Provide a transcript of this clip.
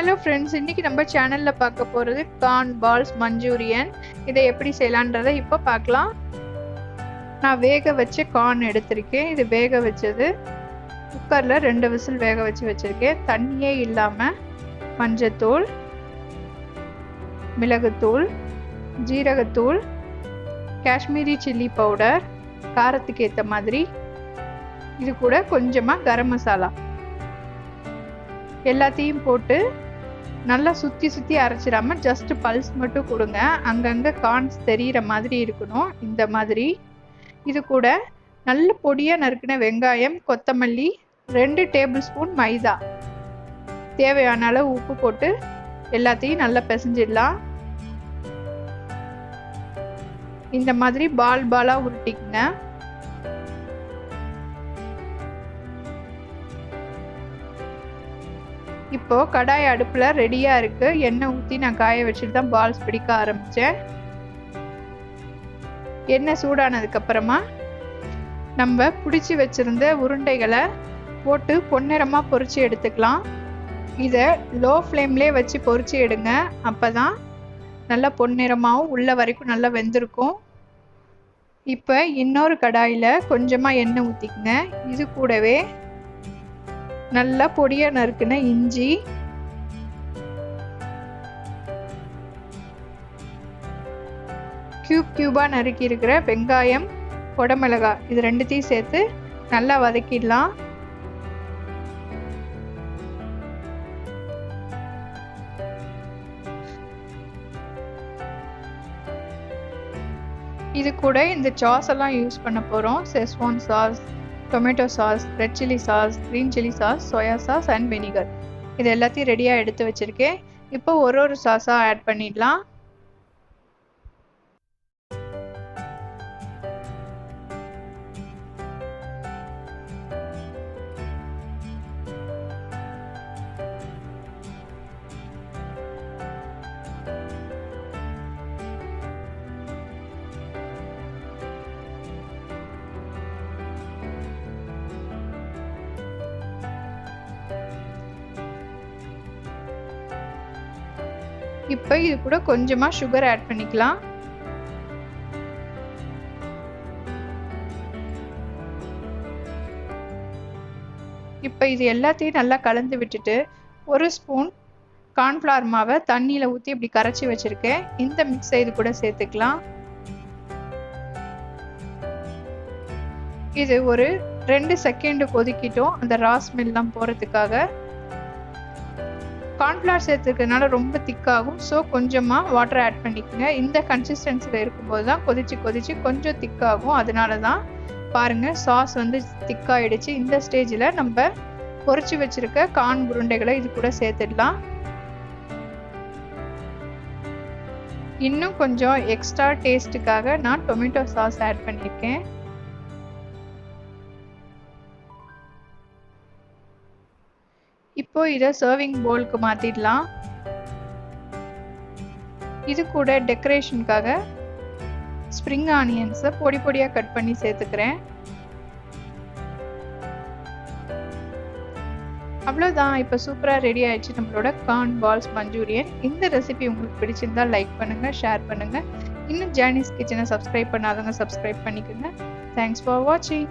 Hello friends, இன்னைக்கு நம்ம சேனல்ல பார்க்க போறது corn balls Manchurian. இதை எப்படி செய்யலாம்ன்றதை இப்போ பார்க்கலாம். நான் வேக வச்ச corn எடுத்துர்க்கேன். இது வேக வச்சது குக்கர்ல 2 விசில் வேக வச்சிருக்கேன். தண்ணியே இல்லாம மஞ்சள்தூள், மிளகுத்தூள், ஜீரகத்தூள், காஷ்மீரி சில்லி பவுடர், காரத்துக்கு ஏத்த மாதிரி, இது கூட கொஞ்சமா கரம் மசாலா எல்லாத்தையும் போட்டு நல்லா சுத்தி அரைச்சிடாம ஜஸ்ட் பல்ஸ் மட்டும் கொடுங்க. அங்கங்க கார்ன்ஸ் தெரியிற மாதிரி இருக்கணும். இந்த மாதிரி இது கூட நல்ல பொடியா நறுக்கின வெங்காயம், கொத்தமல்லி, 2 டேபிள் ஸ்பூன் மைதா, தேவையான அளவு உப்பு போட்டு எல்லாத்தையும் நல்லா பிசைஞ்சிடலாம். இந்த மாதிரி பாலா உருட்டிக்குங்க. இப்போ கடாய் அடுப்புல ரெடியா இருக்கு. எண்ணெய் ஊத்தி நான் காய வச்சுட்டு தான் பால்ஸ் பிடிக்க ஆரம்பிச்சேன். எண்ணெய் சூடானதுக்கு அப்புறமா நம்ம பிடிச்சி வச்சிருந்த உருண்டைகளை போட்டு பொன்னிறமா பொரிச்சு எடுத்துக்கலாம். இத லோ ஃப்ளேம்லயே வச்சு பொரிச்சு எடுங்க. அப்பதான் நல்லா பொன்னிறமாவும் உள்ள வரைக்கும் நல்லா வெந்திருக்கும். இப்போ இன்னொரு கடாயில கொஞ்சமா எண்ணெய் ஊத்திக்குங்க. இது கூடவே நல்லா பொடியா நறுக்குன இஞ்சி, கியூபா நறுக்கி இருக்கிற வெங்காயம், கொடமிளகாய், இது ரெண்டுத்தையும் சேர்த்து நல்லா வதக்கிடலாம். இது கூட இந்த சாஸ் எல்லாம் யூஸ் பண்ண போறோம். Schezwan sauce, tomato sauce, red chilli sauce, green chilli sauce, soya sauce and vinegar. இது எல்லாத்தையும் ரெடியா எடுத்து வச்சிருக்கேன். இப்போ ஒரு சாஸா ஆட் பண்ணிடலாம். இப்போ இது கூட கொஞ்சமா சுகர் ஆட் பண்ணிக்கலாம். இப்போ இது எல்லாத்தையும் நல்லா கலந்து விட்டுட்டு 1 ஸ்பூன் கார்ன்ஃப்ளவர் மாவை தண்ணியில ஊத்தி இப்படி கரைச்சி வச்சிருக்கேன். இந்த மிக்ஸை இது கூட சேர்த்துக்கலாம். இது ஒரு 2 செகண்ட் கொதிக்கிட்டோம், அந்த ரா ஸ்மெல்லாம் போறதுக்காக. கார்ன்ஃப்ளவர் சேர்த்துக்கிறதுனால ரொம்ப திக்காகும். ஸோ கொஞ்சமா வாட்டர் ஆட் பண்ணிக்கோங்க. இந்த கன்சிஸ்டன்சில இருக்கும்போது தான் கொதிச்சு கொஞ்சம் திக்காகும். அதனால தான் பாருங்க சாஸ் வந்து திக்காயிடுச்சு. இந்த ஸ்டேஜில் நம்ம பொரிச்சு வச்சிருக்க கார்ன் உருண்டைகளை இது கூட சேர்த்துடலாம். இன்னும் கொஞ்சம் எக்ஸ்ட்ரா டேஸ்ட்டுக்காக நான் டொமேட்டோ சாஸ் ஆட் பண்ணியிருக்கேன். இப்போ இதை சர்விங் பவுலுக்கு மாத்திடலாம். இது கூட டெக்கரேஷனுக்காக ஸ்ப்ரிங் ஆனியன்ஸை பொடியா கட் பண்ணி சேர்த்துக்கிறேன். அவ்வளோதான், இப்போ சூப்பரா ரெடி ஆயிடுச்சு நம்மளோட கார்ன் பால்ஸ் மஞ்சூரியன். இந்த ரெசிபி உங்களுக்கு பிடிச்சிருந்தா லைக் பண்ணுங்க, ஷேர் பண்ணுங்க. இன்னும் ஜானிஸ் கிச்சனை சப்ஸ்கிரைப் பண்ணாதவங்க சப்ஸ்கிரைப் பண்ணிக்கோங்க. தேங்க்ஸ் ஃபார் வாட்சிங்.